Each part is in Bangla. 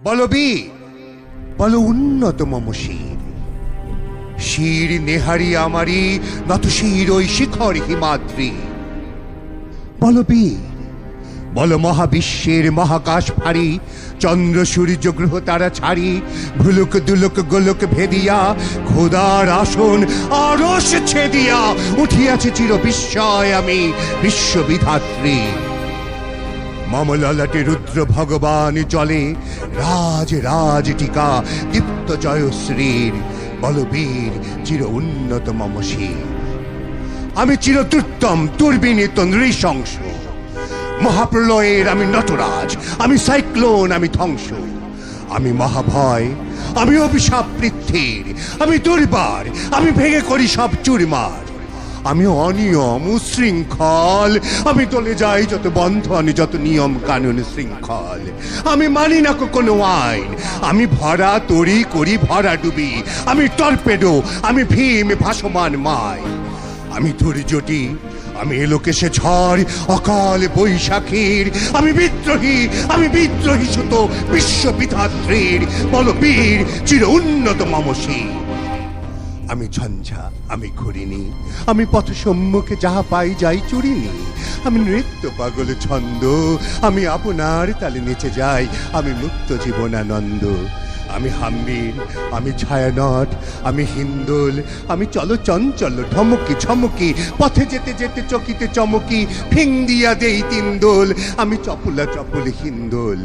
বলবীর বল উন্নত মম শির, শির নেহারি আমারি নত শির ওই শিখর হিমাদ্রি। বলবীর বল মহাবিশ্বের মহাকাশ ফাড়ি, চন্দ্র সূর্য গ্রহ তারা ছাড়ি, ভুলুক দুলুক গোলক ভেদিয়া খোদার আসন আরশ ছেদিয়া উঠিয়াছে চির বিস্ময় আমি বিশ্ববিধাত্রী। মম ললাটে রুদ্র ভগবান চলে, রাজ রাজ টিকা দীপ্ত জয়শ্রীর। বলবীর চির উন্নত মম শির, আমি চিরতুত্তম দুর্বিনীত নৃশংস। মহাপ্রলয়ের আমি নটরাজ, আমি সাইক্লোন, আমি ধ্বংস। আমি মহাভয়, আমি অভিশাপ পৃথ্বীর, আমি দুর্বার, আমি ভেঙে করি সব চুরমার। আমি অনিয়ম উশৃঙ্খল, আমি চলে যাই যত বন্ধন যত নিয়ম কানুন শৃঙ্খল। আমি মানি না কোনো আইন, আমি ভরা তরি করি ভরা ডুবি। আমি টর্পেডো, আমি ভীম ভাসমান মাই। আমি ধৈর্যটি, আমি এলোকে সে ঝড় অকাল বৈশাখীর। আমি বিদ্রোহী, আমি বিদ্রোহী সুত বিশ্ববিধাত্রীর। বলবীর চির উন্নত মম শির, আমি ঝঞ্ঝা, আমি ঘুরিনি, আমি পথ সম্মুখে যাহা পাই যাই চুরিনি। আমি নৃত্য পাগল ছন্দ, আমি আপনার তালে নেচে যাই, আমি মুক্ত জীবনানন্দ। আমি হাম্বির, আমি ছায়ানট, আমি হিন্দোল, আমি চলো চঞ্চল ঢমকি ঝমকি, পথে যেতে যেতে চকিতে চমকি, ফিং দিয়া দেই তিন দোল। আমি চপলা চপল হিন্দোল,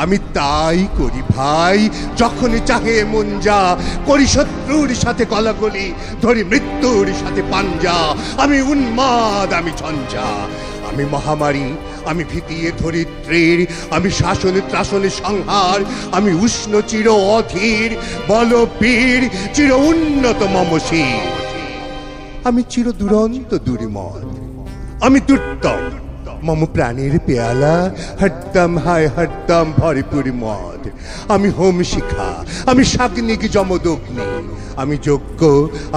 আমি তাই করি ভাই যখন চাহে মন যা। করি শত্রুর সাথে গলাগলি, ধরি মৃত্যুর সাথে পাঞ্জা। আমি উন্মাদ, আমি ঝঞ্ঝা, আমি মহামারী, আমি ভীতিয়ে ধরিত্রীর। আমি শাসন ত্রাসনে সংহার, আমি উষ্ণ চির অধীর। বলবীর চির উন্নত মম শির, আমি চির দুরন্ত দুরিমদ, আমি দুর্দম মম প্রাণের পেয়ালা। হরদম হায় হরদম ভরপুরি মদ। আমি হোম শিখা, আমি সাগ্নিক যমদগ্নি। আমি যজ্ঞ,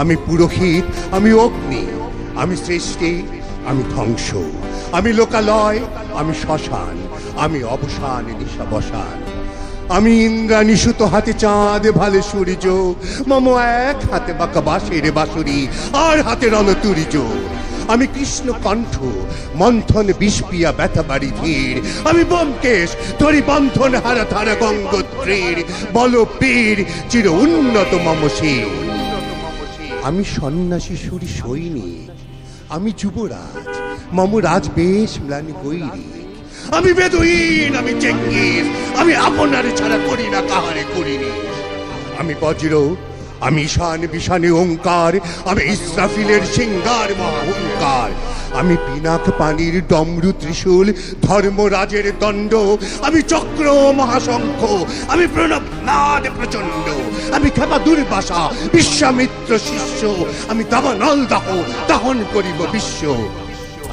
আমি পুরোহিত, আমি অগ্নি। আমি সৃষ্টি, আমি ধ্বংস, আমি লোকালয়, আমি শ্মশান, আমি অবসান নিশাবসান। আমি ইন্দ্রাণী সুত হাতে চাঁদ ভালে সূর্য, মম এক হাতে বাঁকা বাঁশের বাঁশুরি, আর হাতে রণতুরিজ। আমি কৃষ্ণ কণ্ঠ, মন্থন বিষপিয়া ব্যথা বাড়ি ধীর। আমি ব্যোমকেশ, ধরি বন্ধন হারা ধারা গঙ্গোত্রীর। বলবীর চির উন্নত মম শির, আমি সন্ন্যাসী সুরি সৈনিক, আমি যুবরাজ, মম রাজ বেশ ম্লানি গৈরিক। আমি বেদুইন, আমি চেঙ্গিস, আমি আপনারে ছাড়া করি না কাহারে করিনি। আমি বজ্র, আমি ঈশান বিশানে ওঙ্কার, আমি ইসরাফিলের সিংহার মহাহুঙ্কার। আমি পিনাক পানির ডমরু ত্রিশূল, ধর্মরাজের দণ্ড। আমি চক্র মহাশঙ্খ, আমি প্রণব নাদ প্রচণ্ড। আমি খেপা দুর্বাসা, বিশ্বামিত্র শিষ্য। আমি দাবানল দাহ, দাহন করিব বিশ্ব।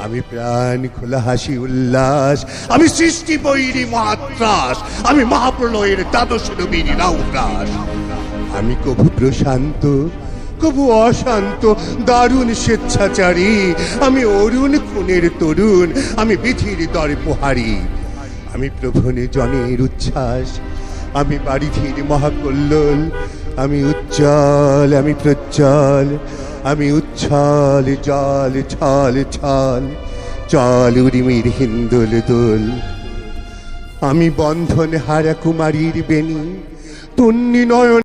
আমি প্রাণ খোলা হাসি উল্লাস, আমি সৃষ্টি বৈরী মহাত্রাস। আমি মহাপ্রলয়ের দ্বাদশ নবীর রাউরাস। আমি কভু প্রশান্ত, কভু অশান্ত, দারুণ স্বেচ্ছাচারী। আমি অরুণ খুনের তরুণ, আমি বিধির দর প্রহারী। আমি প্রভনে জনের উচ্ছ্বাস, আমি বারিধির মহাকল্লোল। আমি উজ্জ্বল, আমি প্রজ্জ্বল, আমি উচ্ছল জল ছল ছল। চল উর্মির হিন্দোল দোল। আমি বন্ধন হারা কুমারীর বেণী, তন্নি নয়ন